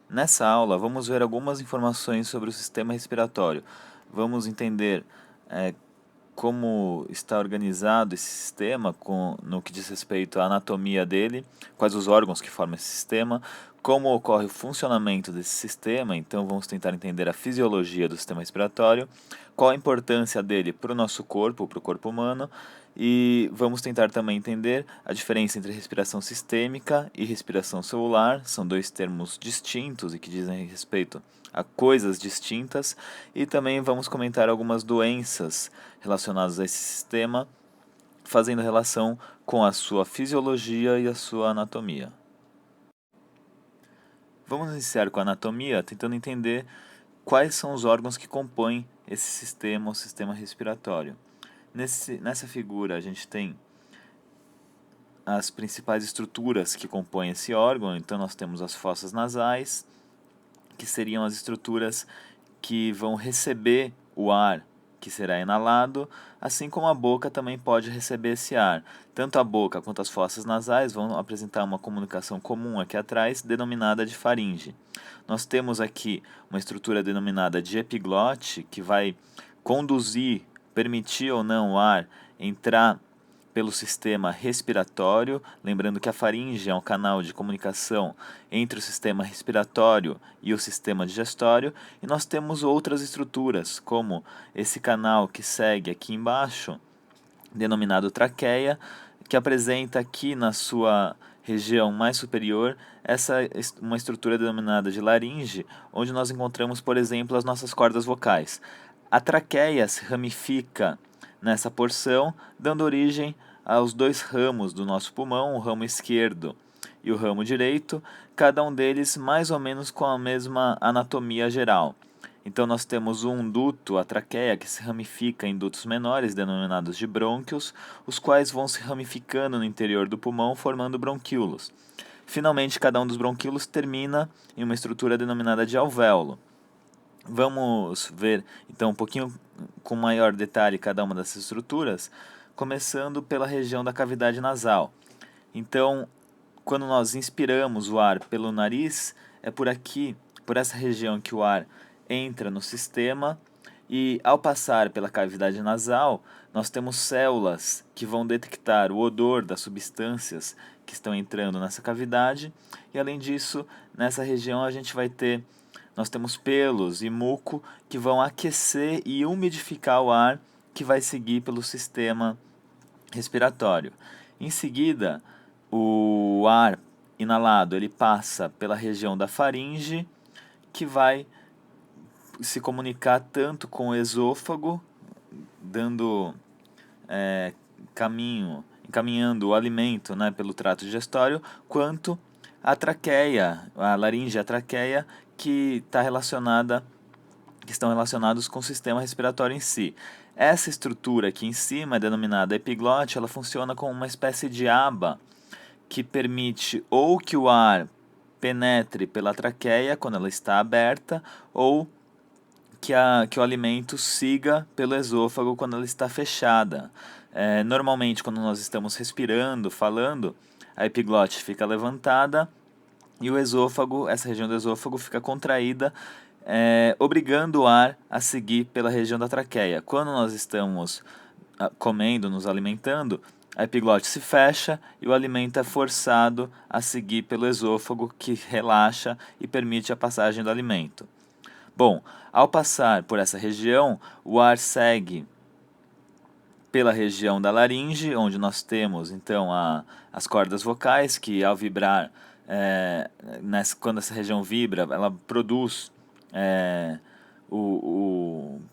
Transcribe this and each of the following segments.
Nessa aula, vamos ver algumas informações sobre o sistema respiratório. Vamos entender como está organizado esse sistema no que diz respeito à anatomia dele, quais os órgãos que formam esse sistema, como ocorre o funcionamento desse sistema. Então, vamos tentar entender a fisiologia do sistema respiratório, qual a importância dele para o nosso corpo, para o corpo humano, e vamos tentar também entender a diferença entre respiração sistêmica e respiração celular. São dois termos distintos e que dizem respeito a coisas distintas, e também vamos comentar algumas doenças relacionadas a esse sistema, fazendo relação com a sua fisiologia e a sua anatomia. Vamos iniciar com a anatomia, tentando entender quais são os órgãos que compõem esse sistema, o sistema respiratório. Nessa figura, a gente tem as principais estruturas que compõem esse órgão. Então, nós temos as fossas nasais, que seriam as estruturas que vão receber o ar que será inalado, assim como a boca também pode receber esse ar. Tanto a boca quanto as fossas nasais vão apresentar uma comunicação comum aqui atrás, denominada de faringe. Nós temos aqui uma estrutura denominada de epiglote, que vai conduzir, permitir ou não o ar entrar pelo sistema respiratório, lembrando que a faringe é um canal de comunicação entre o sistema respiratório e o sistema digestório, e nós temos outras estruturas, como esse canal que segue aqui embaixo, denominado traqueia, que apresenta aqui na sua região mais superior uma estrutura denominada de laringe, onde nós encontramos, por exemplo, as nossas cordas vocais. A traqueia se ramifica nessa porção, dando origem aos dois ramos do nosso pulmão, o ramo esquerdo e o ramo direito, cada um deles mais ou menos com a mesma anatomia geral. Então nós temos um duto, a traqueia, que se ramifica em dutos menores, denominados de brônquios, os quais vão se ramificando no interior do pulmão, formando bronquíolos. Finalmente, cada um dos bronquíolos termina em uma estrutura denominada de alvéolo. Vamos ver então um pouquinho com maior detalhe cada uma dessas estruturas, começando pela região da cavidade nasal. Então, quando nós inspiramos o ar pelo nariz, é por aqui, por essa região que o ar entra no sistema, e ao passar pela cavidade nasal, nós temos células que vão detectar o odor das substâncias que estão entrando nessa cavidade, e além disso, nessa região nós temos pelos e muco que vão aquecer e umidificar o ar que vai seguir pelo sistema respiratório. Em seguida, o ar inalado ele passa pela região da faringe, que vai se comunicar tanto com o esôfago, dando encaminhando o alimento, né, pelo trato digestório, quanto a traqueia, a laringe e a traqueia, que estão relacionados com o sistema respiratório em si. Essa estrutura aqui em cima, denominada epiglote, ela funciona como uma espécie de aba que permite ou que o ar penetre pela traqueia quando ela está aberta, ou que o alimento siga pelo esôfago quando ela está fechada. Normalmente, quando nós estamos respirando, falando, a epiglote fica levantada e o esôfago, essa região do esôfago, fica contraída, obrigando o ar a seguir pela região da traqueia. Quando nós estamos comendo, nos alimentando, a epiglote se fecha e o alimento é forçado a seguir pelo esôfago, que relaxa e permite a passagem do alimento. Bom, ao passar por essa região, o ar segue pela região da laringe, onde nós temos então as cordas vocais, que ao vibrar, quando essa região vibra, ela produz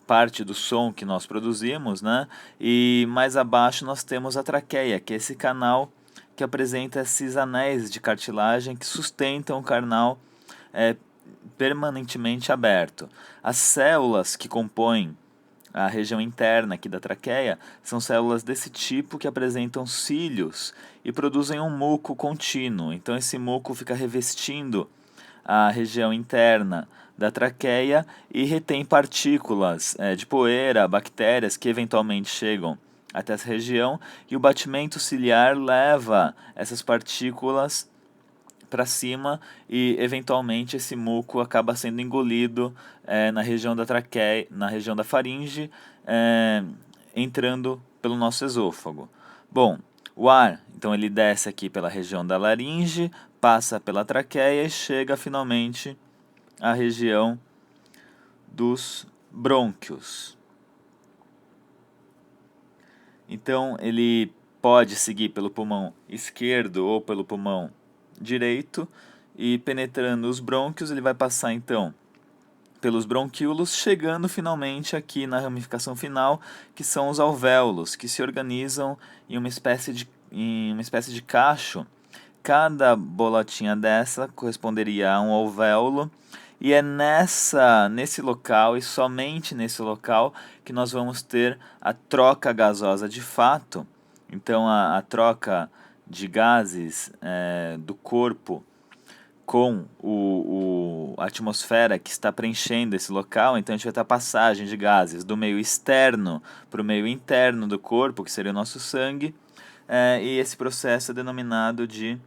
parte do som que nós produzimos, né? E mais abaixo nós temos a traqueia, que é esse canal que apresenta esses anéis de cartilagem que sustentam o canal permanentemente aberto. As células que compõem a região interna aqui da traqueia são células desse tipo que apresentam cílios e produzem um muco contínuo. Então esse muco fica revestindo a região interna da traqueia e retém partículas de poeira, bactérias que eventualmente chegam até essa região, e o batimento ciliar leva essas partículas para cima e eventualmente esse muco acaba sendo engolido na região da traqueia, na região da faringe, entrando pelo nosso esôfago. Bom, o ar, então ele desce aqui pela região da laringe, passa pela traqueia e chega finalmente à região dos brônquios. Então ele pode seguir pelo pulmão esquerdo ou pelo pulmão direito e penetrando os brônquios ele vai passar então pelos bronquíolos, chegando finalmente aqui na ramificação final, que são os alvéolos, que se organizam em uma espécie de cacho. Cada bolotinha dessa corresponderia a um alvéolo, e é nesse local e somente nesse local que nós vamos ter a troca gasosa de fato. Então a troca de gases do corpo com a atmosfera que está preenchendo esse local, então a gente vai ter a passagem de gases do meio externo para o meio interno do corpo, que seria o nosso sangue, e esse processo é denominado de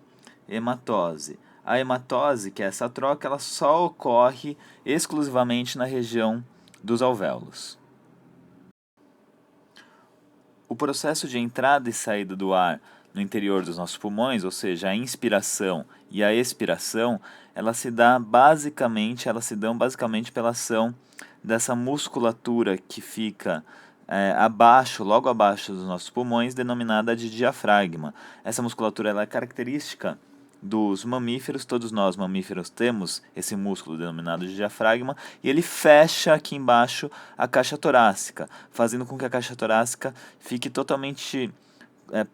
hematose. A hematose, que é essa troca, ela só ocorre exclusivamente na região dos alvéolos. O processo de entrada e saída do ar no interior dos nossos pulmões, ou seja, a inspiração e a expiração, elas se dão basicamente pela ação dessa musculatura que fica logo abaixo dos nossos pulmões, denominada de diafragma. Essa musculatura ela é característica dos mamíferos, todos nós mamíferos temos esse músculo denominado de diafragma, e ele fecha aqui embaixo a caixa torácica, fazendo com que a caixa torácica fique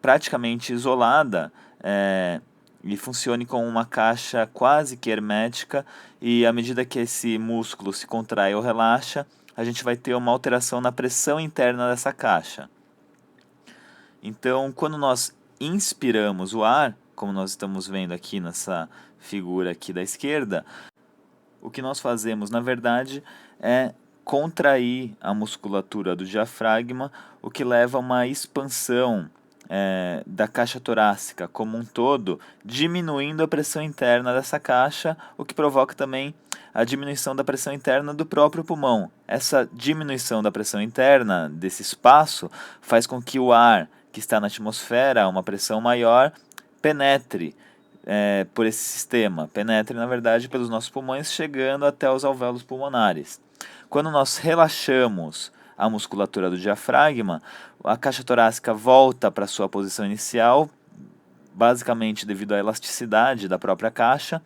praticamente isolada e funcione como uma caixa quase que hermética, e à medida que esse músculo se contrai ou relaxa, a gente vai ter uma alteração na pressão interna dessa caixa. Então, quando nós inspiramos o ar, como nós estamos vendo aqui nessa figura aqui da esquerda, o que nós fazemos, na verdade, é contrair a musculatura do diafragma, o que leva a uma expansão da caixa torácica como um todo, diminuindo a pressão interna dessa caixa, o que provoca também a diminuição da pressão interna do próprio pulmão. Essa diminuição da pressão interna desse espaço faz com que o ar que está na atmosfera, a uma pressão maior, penetre por esse sistema, penetre na verdade pelos nossos pulmões, chegando até os alvéolos pulmonares. Quando nós relaxamos a musculatura do diafragma, a caixa torácica volta para sua posição inicial, basicamente devido à elasticidade da própria caixa,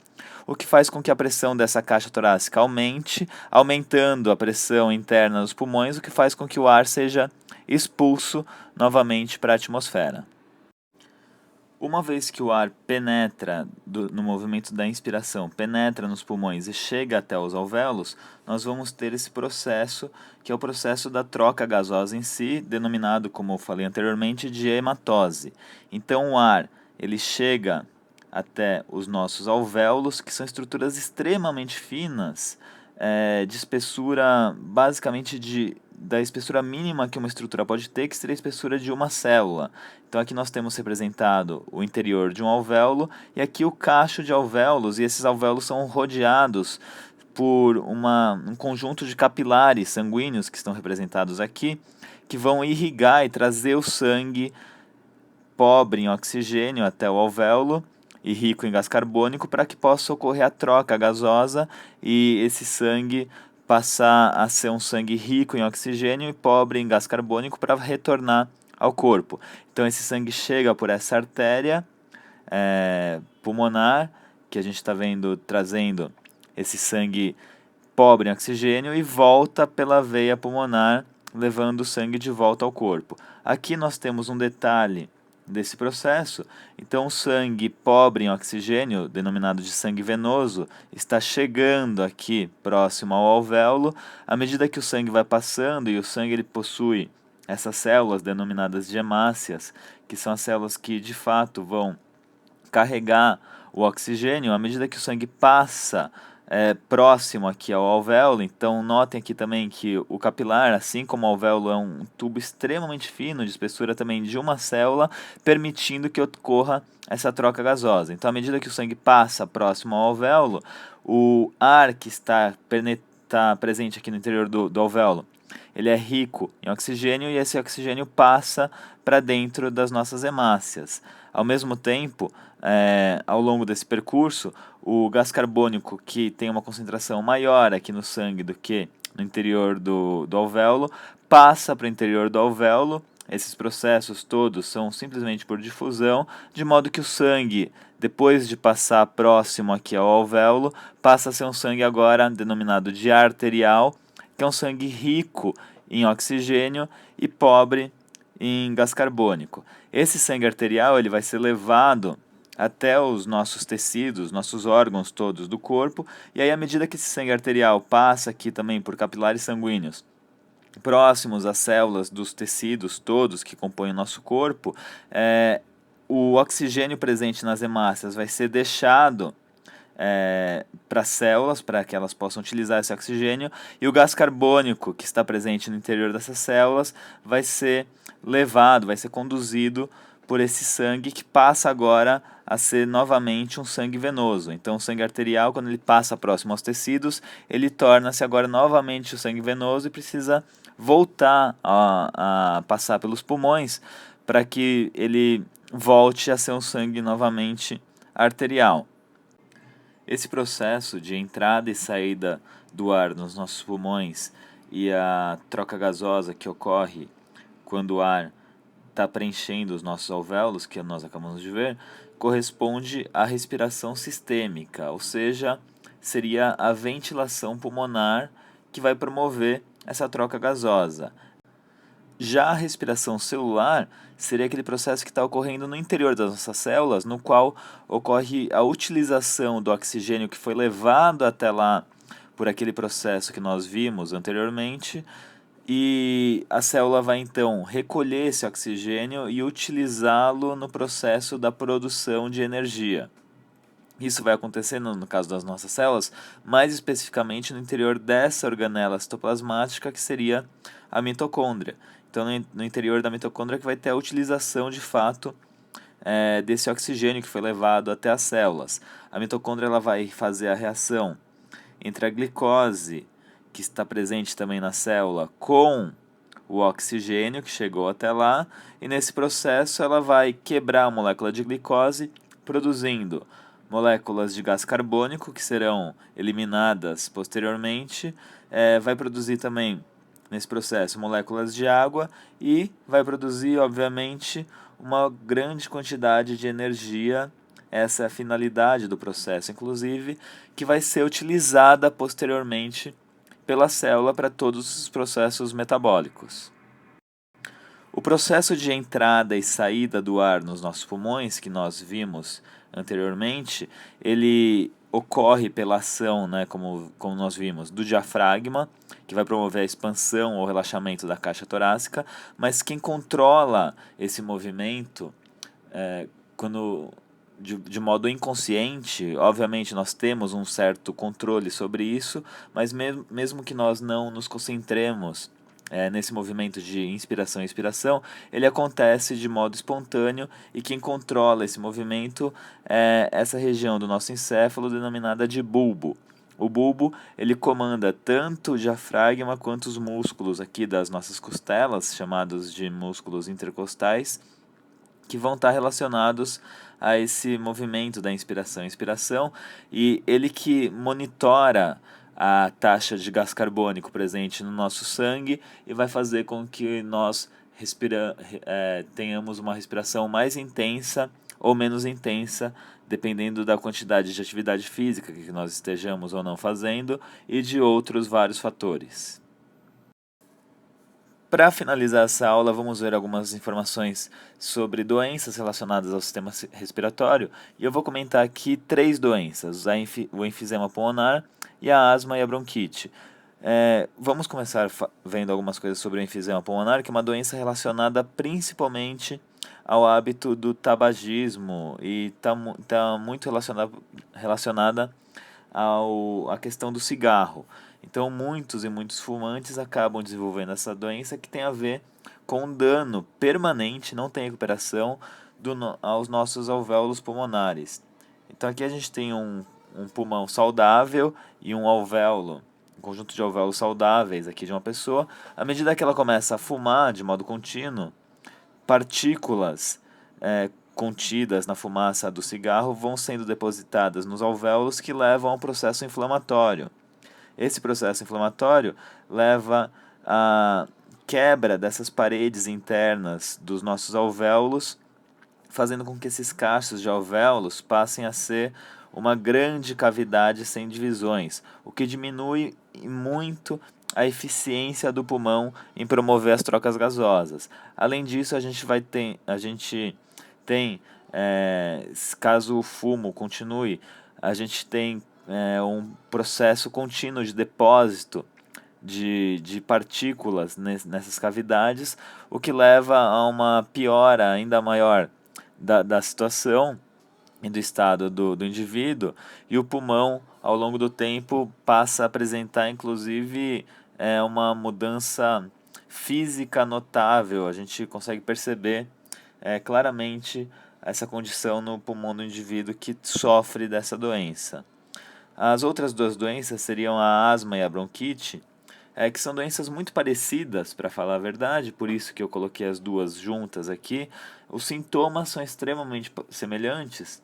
o que faz com que a pressão dessa caixa torácica aumente, aumentando a pressão interna dos pulmões, o que faz com que o ar seja expulso novamente para a atmosfera. Uma vez que o ar penetra no movimento da inspiração, penetra nos pulmões e chega até os alvéolos, nós vamos ter esse processo, que é o processo da troca gasosa em si, denominado, como eu falei anteriormente, de hematose. Então o ar ele chega até os nossos alvéolos, que são estruturas extremamente finas, de espessura, basicamente da espessura mínima que uma estrutura pode ter, que seria a espessura de uma célula. Então aqui nós temos representado o interior de um alvéolo e aqui o cacho de alvéolos, e esses alvéolos são rodeados por um conjunto de capilares sanguíneos que estão representados aqui, que vão irrigar e trazer o sangue pobre em oxigênio até o alvéolo e rico em gás carbônico, para que possa ocorrer a troca gasosa e esse sangue passar a ser um sangue rico em oxigênio e pobre em gás carbônico para retornar ao corpo. Então esse sangue chega por essa artéria pulmonar, que a gente está vendo trazendo esse sangue pobre em oxigênio, e volta pela veia pulmonar, levando o sangue de volta ao corpo. Aqui nós temos um detalhe desse processo. Então o sangue pobre em oxigênio, denominado de sangue venoso, está chegando aqui próximo ao alvéolo. À medida que o sangue vai passando, e o sangue ele possui essas células denominadas de hemácias, que são as células que de fato vão carregar o oxigênio, à medida que o sangue passa próximo aqui ao alvéolo. Então notem aqui também que o capilar, assim como o alvéolo, é um tubo extremamente fino, de espessura também de uma célula, permitindo que ocorra essa troca gasosa. Então, à medida que o sangue passa próximo ao alvéolo, o ar que está presente aqui no interior do alvéolo, ele é rico em oxigênio e esse oxigênio passa para dentro das nossas hemácias. Ao mesmo tempo, ao longo desse percurso, o gás carbônico, que tem uma concentração maior aqui no sangue do que no interior do alvéolo, passa para o interior do alvéolo. Esses processos todos são simplesmente por difusão, de modo que o sangue, depois de passar próximo aqui ao alvéolo, passa a ser um sangue agora denominado de arterial, que é um sangue rico em oxigênio e pobre em gás carbônico. Esse sangue arterial ele vai ser levado até os nossos tecidos, nossos órgãos todos do corpo, e aí à medida que esse sangue arterial passa aqui também por capilares sanguíneos próximos às células dos tecidos todos que compõem o nosso corpo, o oxigênio presente nas hemácias vai ser deixado para as células, para que elas possam utilizar esse oxigênio, e o gás carbônico que está presente no interior dessas células vai ser levado, vai ser conduzido por esse sangue que passa agora a ser novamente um sangue venoso. Então, o sangue arterial, quando ele passa próximo aos tecidos, ele torna-se agora novamente o sangue venoso e precisa voltar a passar pelos pulmões para que ele volte a ser um sangue novamente arterial. Esse processo de entrada e saída do ar nos nossos pulmões e a troca gasosa que ocorre quando o ar está preenchendo os nossos alvéolos, que nós acabamos de ver, corresponde à respiração sistêmica, ou seja, seria a ventilação pulmonar que vai promover essa troca gasosa. Já a respiração celular seria aquele processo que está ocorrendo no interior das nossas células, no qual ocorre a utilização do oxigênio que foi levado até lá por aquele processo que nós vimos anteriormente, e a célula vai então recolher esse oxigênio e utilizá-lo no processo da produção de energia. Isso vai acontecer no caso das nossas células, mais especificamente no interior dessa organela citoplasmática, que seria a mitocôndria. Então, no interior da mitocôndria que vai ter a utilização de fato desse oxigênio que foi levado até as células. A mitocôndria ela vai fazer a reação entre a glicose, que está presente também na célula, com o oxigênio que chegou até lá, e nesse processo ela vai quebrar a molécula de glicose, produzindo moléculas de gás carbônico que serão eliminadas posteriormente, vai produzir também nesse processo moléculas de água e vai produzir, obviamente, uma grande quantidade de energia. Essa é a finalidade do processo, inclusive, que vai ser utilizada posteriormente pela célula para todos os processos metabólicos. O processo de entrada e saída do ar nos nossos pulmões, que nós vimos anteriormente, ele ocorre pela ação, como nós vimos, do diafragma, que vai promover a expansão ou relaxamento da caixa torácica, mas quem controla esse movimento, quando de modo inconsciente, obviamente nós temos um certo controle sobre isso, mas mesmo que nós não nos concentremos nesse movimento de inspiração e expiração, ele acontece de modo espontâneo e quem controla esse movimento é essa região do nosso encéfalo denominada de bulbo. O bulbo ele comanda tanto o diafragma quanto os músculos aqui das nossas costelas, chamados de músculos intercostais, que vão estar relacionados a esse movimento da inspiração e expiração, e ele que monitora a taxa de gás carbônico presente no nosso sangue e vai fazer com que nós tenhamos uma respiração mais intensa ou menos intensa, dependendo da quantidade de atividade física que nós estejamos ou não fazendo e de outros vários fatores. Para finalizar essa aula, vamos ver algumas informações sobre doenças relacionadas ao sistema respiratório. E eu vou comentar aqui 3 doenças, o enfisema pulmonar, e a asma e a bronquite. Vamos começar vendo algumas coisas sobre o enfisema pulmonar, que é uma doença relacionada principalmente ao hábito do tabagismo e está muito relacionada à questão do cigarro. Então, muitos fumantes acabam desenvolvendo essa doença que tem a ver com um dano permanente, não tem recuperação, aos nossos alvéolos pulmonares. Então, aqui a gente tem um pulmão saudável e um conjunto de alvéolos saudáveis aqui de uma pessoa. À medida que ela começa a fumar de modo contínuo, partículas contidas na fumaça do cigarro vão sendo depositadas nos alvéolos, que levam a um processo inflamatório. Esse processo inflamatório leva à quebra dessas paredes internas dos nossos alvéolos, fazendo com que esses cachos de alvéolos passem a ser uma grande cavidade sem divisões, o que diminui muito a eficiência do pulmão em promover as trocas gasosas. Além disso, a gente tem, caso o fumo continue, a gente tem um processo contínuo de depósito de partículas nessas cavidades, o que leva a uma piora ainda maior da situação e do estado do indivíduo, e o pulmão, ao longo do tempo, passa a apresentar, inclusive, uma mudança física notável. A gente consegue perceber claramente essa condição no pulmão do indivíduo que sofre dessa doença. As outras duas doenças seriam a asma e a bronquite, que são doenças muito parecidas, para falar a verdade, por isso que eu coloquei as duas juntas aqui. Os sintomas são extremamente semelhantes.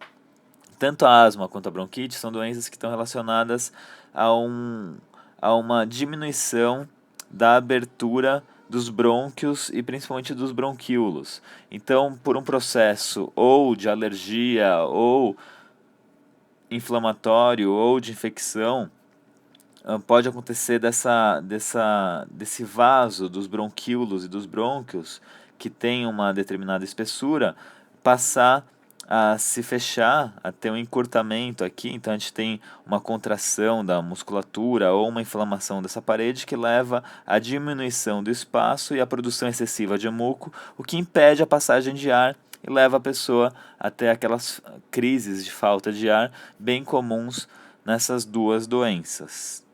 Tanto a asma quanto a bronquite são doenças que estão relacionadas a uma diminuição da abertura dos brônquios e principalmente dos bronquíolos. Então, por um processo ou de alergia, ou inflamatório, ou de infecção, pode acontecer desse vaso dos bronquíolos e dos brônquios, que tem uma determinada espessura, passar a se fechar, a ter um encurtamento aqui. Então a gente tem uma contração da musculatura ou uma inflamação dessa parede que leva à diminuição do espaço e à produção excessiva de muco, o que impede a passagem de ar e leva a pessoa a ter aquelas crises de falta de ar bem comuns nessas duas doenças.